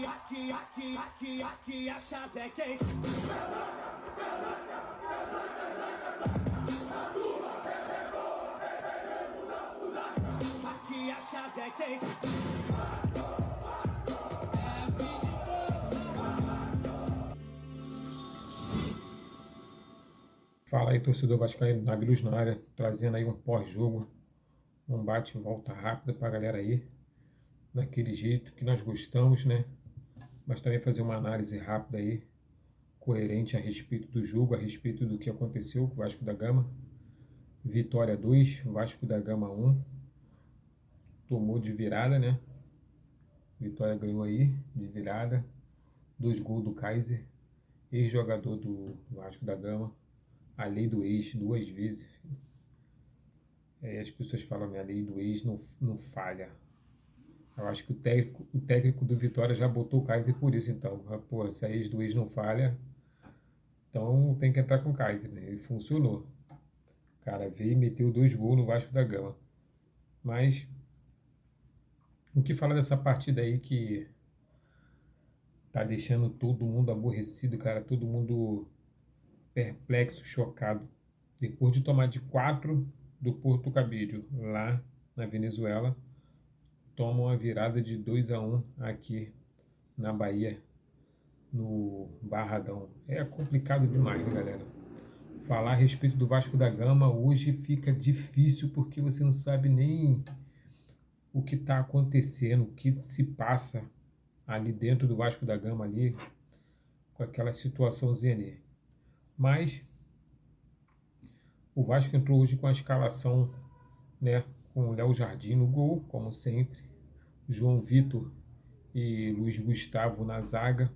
aqui a chave é quente. Aqui a chave é quente. Fala aí, torcedor vascaíno, Navilus na área, trazendo aí um pós-jogo, um bate e volta rápido pra galera aí, daquele jeito que nós gostamos, né? Mas também fazer uma análise rápida aí, coerente a respeito do jogo, a respeito do que aconteceu com o Vasco da Gama. Vitória 2, Vasco da Gama 1, tomou de virada, né? Vitória ganhou aí, de virada, 2 gols do Kaiser, ex-jogador do Vasco da Gama, a lei do ex 2 vezes. As pessoas falam, a lei do ex não falha. Eu acho que o técnico do Vitória já botou o Kaiser por isso, então. Pô, se a ex do ex não falha, então tem que entrar com o Kaiser, né? E funcionou. O cara veio e meteu 2 gols no Vasco da Gama. Mas o que fala dessa partida aí que tá deixando todo mundo aborrecido, cara, todo mundo perplexo, chocado. Depois de tomar de 4 do Porto Cabídio lá na Venezuela, tomam a virada de 2-1 aqui na Bahia, no Barradão. É complicado demais, né, galera? Falar a respeito do Vasco da Gama hoje fica difícil porque você não sabe nem o que está acontecendo, o que se passa ali dentro do Vasco da Gama ali, com aquela situaçãozinha ali. Mas o Vasco entrou hoje com a escalação, né, com o Léo Jardim no gol, como sempre, João Vitor e Luiz Gustavo na zaga,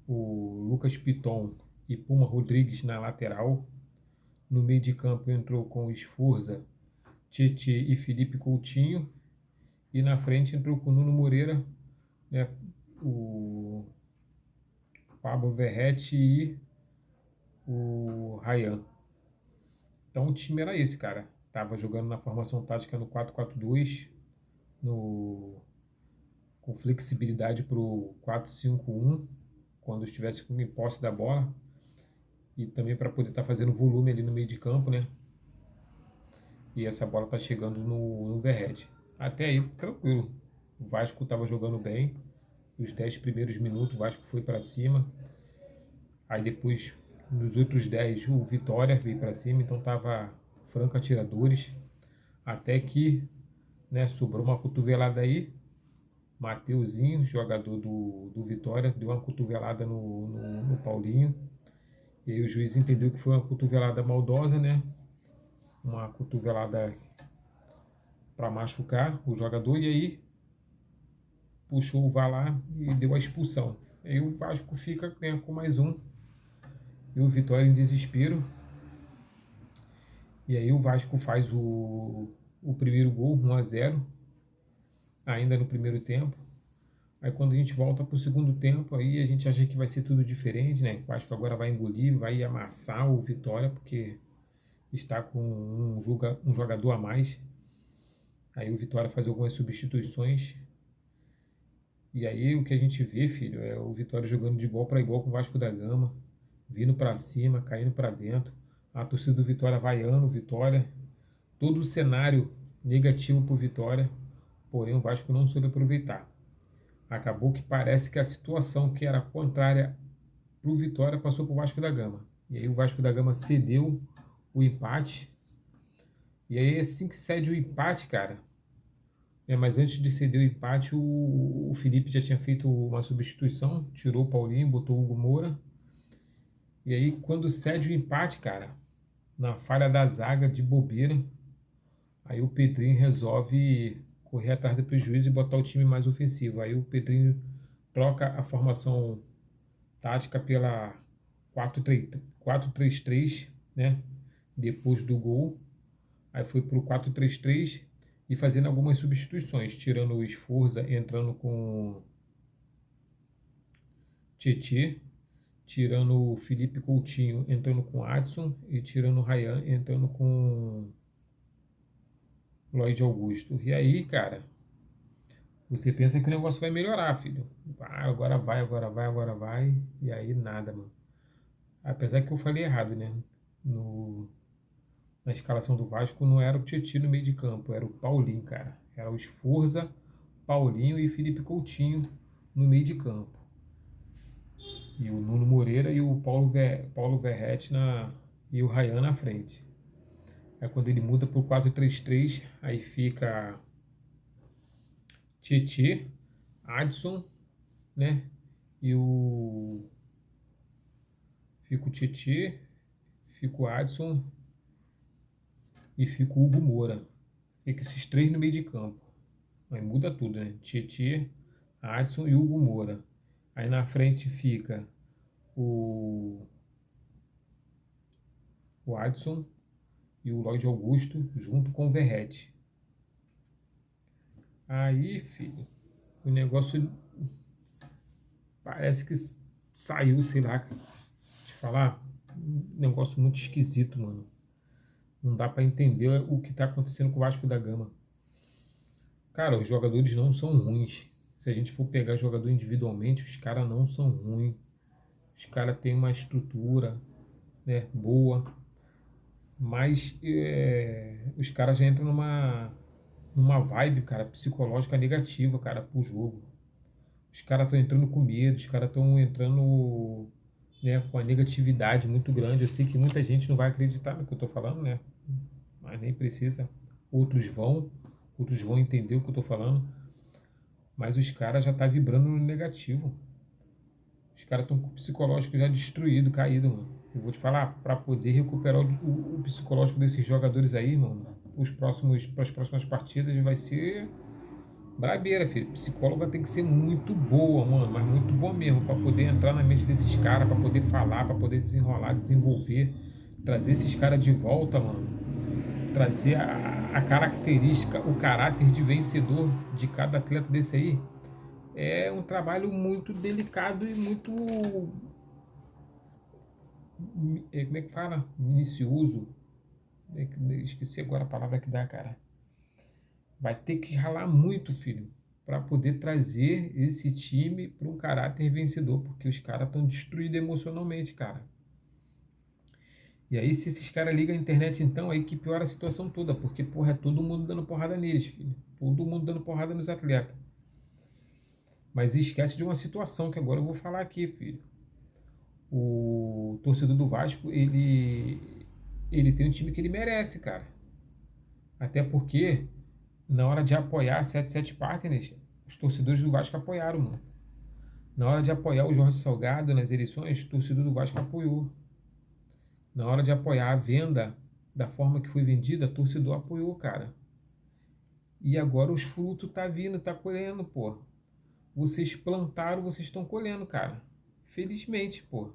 o Lucas Piton e Puma Rodrigues na lateral. No meio de campo entrou com Esforza, Tietê e Felipe Coutinho. E na frente entrou com Nuno Moreira, né, o Pablo Verrete e o Ryan. Então o time era esse, cara. Tava jogando na formação tática no 4-4-2, com flexibilidade para o 4-5-1, quando estivesse com posse da bola. E também para poder estar fazendo volume ali no meio de campo, né? E essa bola tá chegando no Verrete. Até aí, tranquilo. O Vasco estava jogando bem. Os 10 primeiros minutos, o Vasco foi para cima. Aí depois, nos outros 10, o Vitória veio para cima. Então tava franco atiradores. Até que, né, sobrou uma cotovelada aí. Mateuzinho, jogador do Vitória, deu uma cotovelada no Paulinho. E aí o juiz entendeu que foi uma cotovelada maldosa, né? Uma cotovelada para machucar o jogador. E aí puxou o VAR lá e deu a expulsão. Aí o Vasco fica, né, com mais um. E o Vitória em desespero. E aí o Vasco faz o primeiro gol, 1-0, ainda no primeiro tempo. Aí quando a gente volta para o segundo tempo, aí a gente acha que vai ser tudo diferente, né? O Vasco agora vai engolir, vai amassar o Vitória, porque está com um jogador a mais. Aí o Vitória faz algumas substituições. E aí o que a gente vê, filho, é o Vitória jogando de igual para igual com o Vasco da Gama, vindo para cima, caindo para dentro. A torcida do Vitória vaiando o Vitória. Todo o cenário negativo para o Vitória, porém o Vasco não soube aproveitar. Acabou que parece que a situação que era contrária para o Vitória passou para o Vasco da Gama. E aí o Vasco da Gama cedeu o empate. E aí assim que cede o empate, cara, mas antes de ceder o empate, o Felipe já tinha feito uma substituição, tirou o Paulinho, botou o Hugo Moura. E aí quando cede o empate, cara, na falha da zaga de bobeira, aí o Pedrinho resolve correr atrás do prejuízo e botar o time mais ofensivo. Aí o Pedrinho troca a formação tática pela 4-3-3, né? Depois do gol. Aí foi pro 4-3-3 e fazendo algumas substituições, tirando o Esforza, entrando com Tietê, tirando o Felipe Coutinho, entrando com Adson e tirando o Ryan, entrando com Lloyd Augusto. E aí, cara, Você pensa que o negócio vai melhorar, filho. Ah, agora vai, agora vai, agora vai. E aí nada, mano. Apesar que eu falei errado, né? No, Na escalação do Vasco não era o Tietchan no meio de campo, era o Paulinho, cara. Era o Sforza, Paulinho e Felipe Coutinho no meio de campo. E o Nuno Moreira e o Paulo Verratti e o Ryan na frente. Aí quando ele muda pro 4-3-3, aí fica Tietchan, Adson, né? E o. Fica o Tietchan, fica o Adson e fica o Hugo Moura. Fica esses três no meio de campo. Aí muda tudo, né? Tietchan, Adson e Hugo Moura. Aí na frente fica o, o Adson e o Lloyd Augusto junto com o Verratti. Aí, filho, o negócio parece que saiu, sei lá, te falar, um negócio muito esquisito, mano. Não dá pra entender o que tá acontecendo com o Vasco da Gama. Cara, os jogadores não são ruins. Se a gente for pegar jogador individualmente, os caras não são ruins. Os caras têm uma estrutura, né, boa, mas os caras já entram numa vibe, cara, psicológica negativa, cara, pro jogo. Os caras estão entrando com medo, os caras estão entrando, né, com a negatividade muito grande. Eu sei que muita gente não vai acreditar no que eu tô falando, né? Mas nem precisa. Outros vão entender o que eu tô falando. Mas os caras já tá vibrando no negativo. Os caras estão com o psicológico já destruído, caído, mano. Eu vou te falar, para poder recuperar o psicológico desses jogadores aí, mano, para as próximas partidas vai ser brabeira, filho. Psicóloga tem que ser muito boa, mano, mas muito boa mesmo, para poder entrar na mente desses caras, para poder falar, para poder desenrolar, desenvolver, trazer esses caras de volta, mano. Trazer a característica, o caráter de vencedor de cada atleta desse aí. É um trabalho muito delicado e muito. Como é que fala? Minucioso. Esqueci agora a palavra que dá, cara. Vai ter que ralar muito, filho, para poder trazer esse time para um caráter vencedor, porque os caras estão destruídos emocionalmente, cara. E aí, se esses caras ligam a internet, então, aí que piora a situação toda, porque, porra, é todo mundo dando porrada neles, filho. Todo mundo dando porrada nos atletas. Mas esquece de uma situação que agora eu vou falar aqui, filho. O torcedor do Vasco, ele tem um time que ele merece, cara. Até porque, na hora de apoiar a 77 Partners, os torcedores do Vasco apoiaram, mano. Na hora de apoiar o Jorge Salgado nas eleições, o torcedor do Vasco apoiou. Na hora de apoiar a venda da forma que foi vendida, o torcedor apoiou, cara. E agora os frutos tá vindo, tá colhendo, pô. Vocês plantaram, vocês estão colhendo, cara. Felizmente, pô.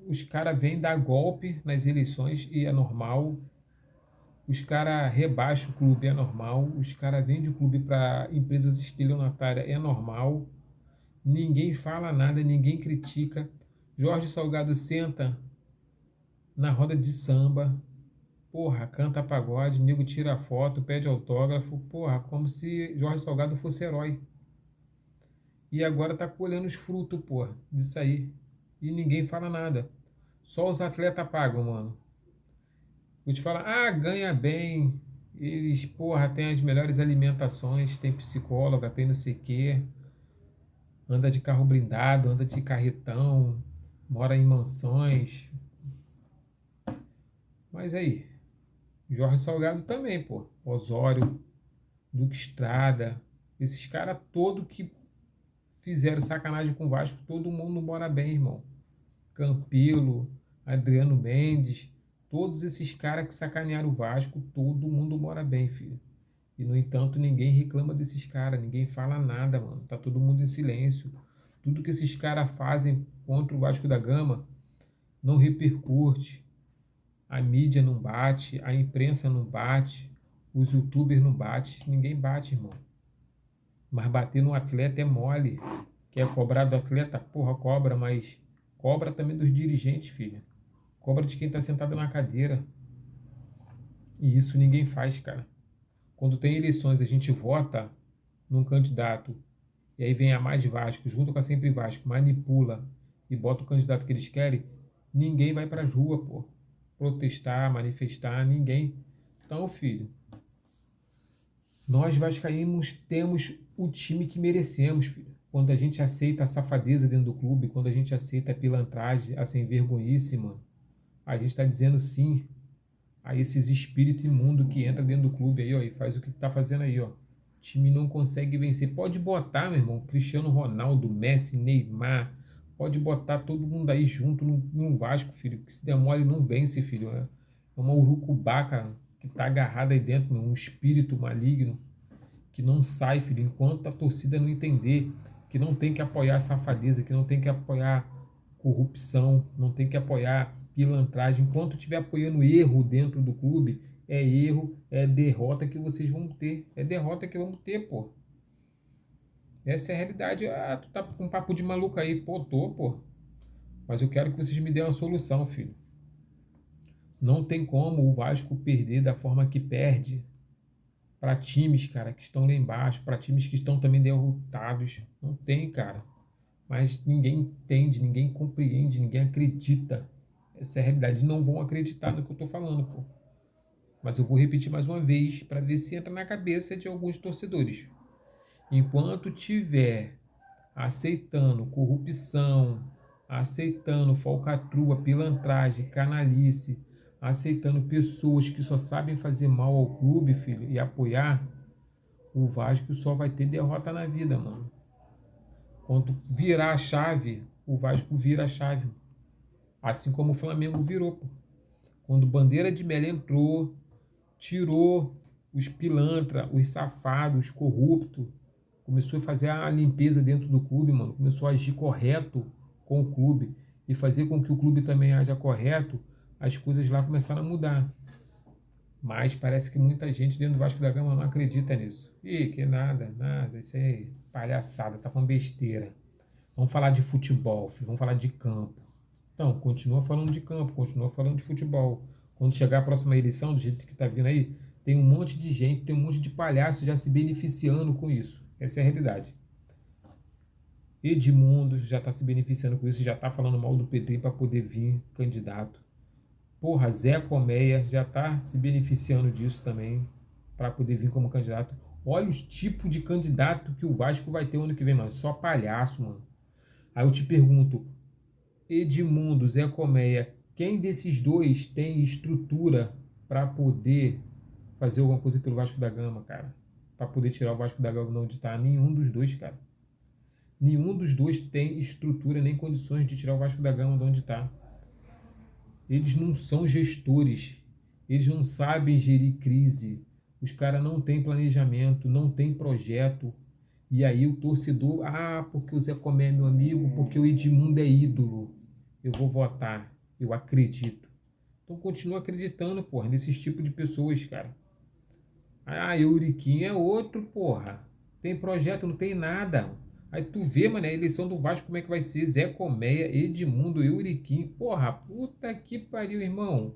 Os caras vêm dar golpe nas eleições e é normal. Os caras rebaixam o clube, é normal. Os caras vendem o clube para empresas estelionatárias, é normal. Ninguém fala nada, ninguém critica. Jorge Salgado senta na roda de samba, porra, canta pagode, nego tira foto, pede autógrafo, porra, como se Jorge Salgado fosse herói. E agora tá colhendo os frutos, porra, disso aí. E ninguém fala nada. Só os atletas pagam, mano. Vou te falar, ganha bem. Eles, porra, tem as melhores alimentações, tem psicóloga, tem não sei o quê. Anda de carro blindado, anda de carretão, mora em mansões. Mas aí, Jorge Salgado também, pô. Osório, Duque Estrada, esses caras todos que fizeram sacanagem com o Vasco, todo mundo mora bem, irmão. Campelo, Adriano Mendes, todos esses caras que sacanearam o Vasco, todo mundo mora bem, filho. E, no entanto, ninguém reclama desses caras, ninguém fala nada, mano. Tá todo mundo em silêncio. Tudo que esses caras fazem contra o Vasco da Gama não repercute. A mídia não bate, a imprensa não bate, os youtubers não bate, ninguém bate, irmão. Mas bater no atleta é mole. Quer cobrar do atleta? Porra, cobra, mas cobra também dos dirigentes, filho. Cobra de quem tá sentado na cadeira. E isso ninguém faz, cara. Quando tem eleições, a gente vota num candidato, e aí vem a Mais Vasco, junto com a Sempre Vasco, manipula e bota o candidato que eles querem, ninguém vai para as ruas, pô. Protestar, manifestar, ninguém. Então, filho, nós vascaínos temos o time que merecemos, filho. Quando a gente aceita a safadeza dentro do clube, quando a gente aceita a pilantragem, a sem vergonhice, mano, a gente está dizendo sim a esses espíritos imundos que entra dentro do clube aí, ó, e faz o que tá fazendo aí, ó. O time não consegue vencer. Pode botar, meu irmão, Cristiano Ronaldo, Messi, Neymar, pode botar todo mundo aí junto no Vasco, filho, que se der mole não vence, filho. É uma urucubaca que tá agarrada aí dentro, um espírito maligno que não sai, filho, enquanto a torcida não entender que não tem que apoiar safadeza, que não tem que apoiar corrupção, não tem que apoiar pilantragem. Enquanto estiver apoiando erro dentro do clube, é erro, é derrota que vocês vão ter. É derrota que vamos ter, pô. Essa é a realidade. Ah, tu tá com um papo de maluco aí. Pô, tô, pô. Mas eu quero que vocês me dêem uma solução, filho. Não tem como o Vasco perder da forma que perde para times, cara, que estão lá embaixo, para times que estão também derrotados. Não tem, cara. Mas ninguém entende, ninguém compreende, ninguém acredita. Essa é a realidade. Não vão acreditar no que eu tô falando, pô. Mas eu vou repetir mais uma vez para ver se entra na cabeça de alguns torcedores. Enquanto tiver aceitando corrupção, aceitando falcatrua, pilantragem, canalice, aceitando pessoas que só sabem fazer mal ao clube, filho, e apoiar, o Vasco só vai ter derrota na vida, mano. Quando virar a chave, o Vasco vira a chave. Assim como o Flamengo virou, pô. Quando Bandeira de Melo entrou, tirou os pilantra, os safados, os corruptos, começou a fazer a limpeza dentro do clube, mano. Começou a agir correto com o clube e fazer com que o clube também haja correto, as coisas lá começaram a mudar. Mas parece que muita gente dentro do Vasco da Gama não acredita nisso. Ih, que nada, isso aí é palhaçada, tá com besteira. Vamos falar de futebol, filho, vamos falar de campo. Então, continua falando de campo, continua falando de futebol. Quando chegar a próxima eleição, do jeito que tá vindo aí, tem um monte de gente, tem um monte de palhaço já se beneficiando com isso. Essa é a realidade. Edmundo já está se beneficiando com isso, já está falando mal do Pedrinho para poder vir candidato. Porra, Zé Colmeia já está se beneficiando disso também para poder vir como candidato. Olha os tipos de candidato que o Vasco vai ter ano que vem, mano. Só palhaço, mano. Aí eu te pergunto, Edmundo, Zé Colmeia, quem desses dois tem estrutura para poder fazer alguma coisa pelo Vasco da Gama, cara? Para poder tirar o Vasco da Gama de onde está? Nenhum dos dois, cara. Nenhum dos dois tem estrutura nem condições de tirar o Vasco da Gama de onde está. Eles não são gestores. Eles não sabem gerir crise. Os caras não têm planejamento, não têm projeto. E aí o torcedor, porque o Zé Comé é meu amigo, porque o Edmundo é ídolo. Eu vou votar. Eu acredito. Então continua acreditando, porra, nesses tipos de pessoas, cara. Euriquinho é outro, porra. Tem projeto, não tem nada. Aí tu vê, mano, a eleição do Vasco, como é que vai ser? Zé Colmeia, Edmundo, Euriquinho. Porra, puta que pariu, irmão.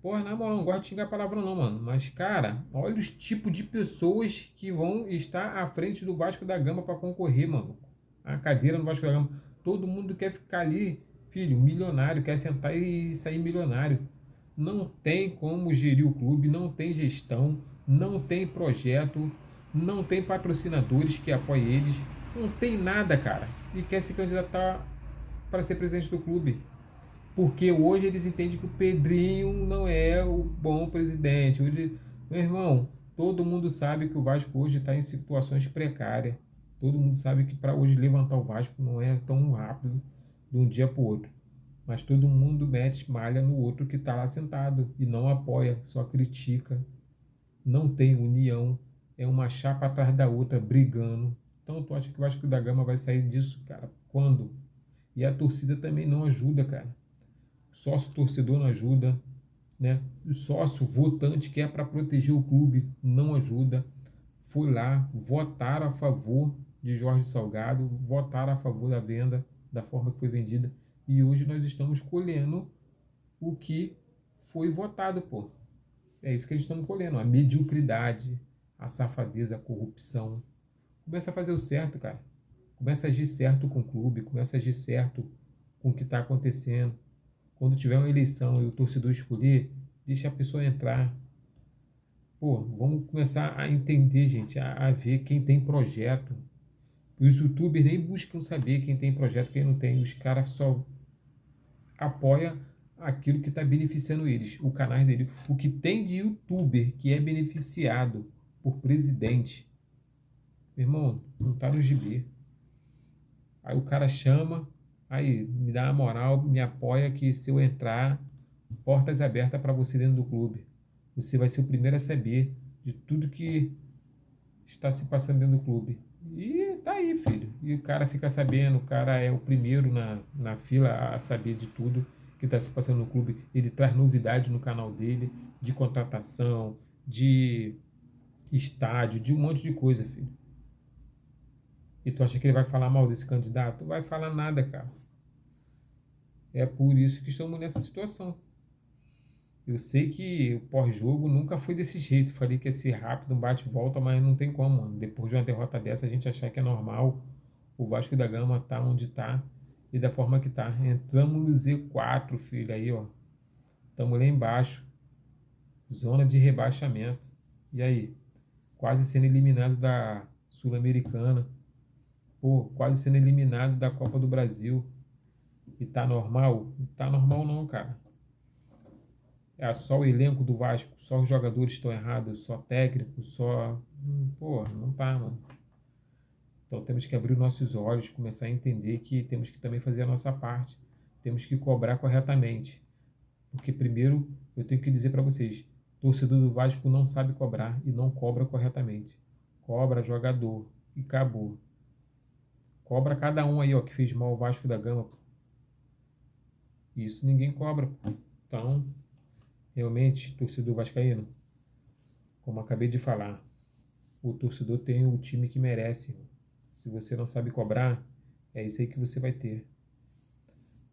Porra, na moral, não gosto de xingar palavra não, mano. Mas, cara, olha os tipos de pessoas que vão estar à frente do Vasco da Gama para concorrer, mano. A cadeira no Vasco da Gama. Todo mundo quer ficar ali, filho, milionário, quer sentar e sair milionário. Não tem como gerir o clube, não tem gestão, não tem projeto, não tem patrocinadores que apoiem eles, não tem nada, cara. E quer se candidatar para ser presidente do clube. Porque hoje eles entendem que o Pedrinho não é o bom presidente. Hoje, meu irmão, todo mundo sabe que o Vasco hoje está em situações precárias. Todo mundo sabe que para hoje levantar o Vasco não é tão rápido de um dia para o outro. Mas todo mundo mete malha no outro que está lá sentado e não apoia, só critica. Não tem união. É uma chapa atrás da outra brigando. Então tu acha que o Vasco da Gama vai sair disso, cara? Quando? E a torcida também não ajuda, cara. Sócio torcedor não ajuda, né? O sócio votante que é para proteger o clube não ajuda. Foi lá, votaram a favor de Jorge Salgado, votaram a favor da venda, da forma que foi vendida. E hoje nós estamos colhendo o que foi votado, pô. É isso que eles estão colhendo, a mediocridade, a safadeza, a corrupção. Começa a fazer o certo, cara. Começa a agir certo com o clube, começa a agir certo com o que está acontecendo. Quando tiver uma eleição e o torcedor escolher, deixa a pessoa entrar. Pô, vamos começar a entender, gente, a ver quem tem projeto. Os youtubers nem buscam saber quem tem projeto e quem não tem. Os caras só apoiam aquilo que está beneficiando eles, o canal dele. O que tem de youtuber que é beneficiado por presidente, meu irmão, não está no gibi. Aí o cara chama, aí me dá uma moral, me apoia que se eu entrar, portas abertas para você dentro do clube. Você vai ser o primeiro a saber de tudo que está se passando dentro do clube. E tá aí, filho. E o cara fica sabendo, o cara é o primeiro na fila a saber de tudo que está se passando no clube. Ele traz novidade no canal dele, de contratação, de estádio, de um monte de coisa, filho. E tu acha que ele vai falar mal desse candidato? Não vai falar nada, cara. É por isso que estamos nessa situação. Eu sei que o pós-jogo nunca foi desse jeito. Falei que ia ser rápido, um bate e volta, mas não tem como, mano. Depois de uma derrota dessa, a gente achar que é normal o Vasco da Gama tá onde tá e da forma que tá. Entramos no Z4, filho, aí, ó. Estamos lá embaixo. Zona de rebaixamento. E aí? Quase sendo eliminado da Sul-Americana. Pô, quase sendo eliminado da Copa do Brasil. E tá normal? Não tá normal não, cara. É só o elenco do Vasco, só os jogadores estão errados, só técnico, só... Pô, não tá, mano. Então temos que abrir nossos olhos, começar a entender que temos que também fazer a nossa parte. Temos que cobrar corretamente. Porque primeiro eu tenho que dizer para vocês, torcedor do Vasco não sabe cobrar e não cobra corretamente. Cobra jogador e acabou. Cobra cada um aí, ó, que fez mal o Vasco da Gama. Isso ninguém cobra. Então, realmente, torcedor vascaíno, como acabei de falar, o torcedor tem o time que merece. Se você não sabe cobrar, é isso aí que você vai ter.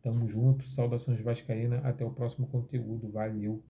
Tamo junto, saudações vascaína, até o próximo conteúdo. Valeu!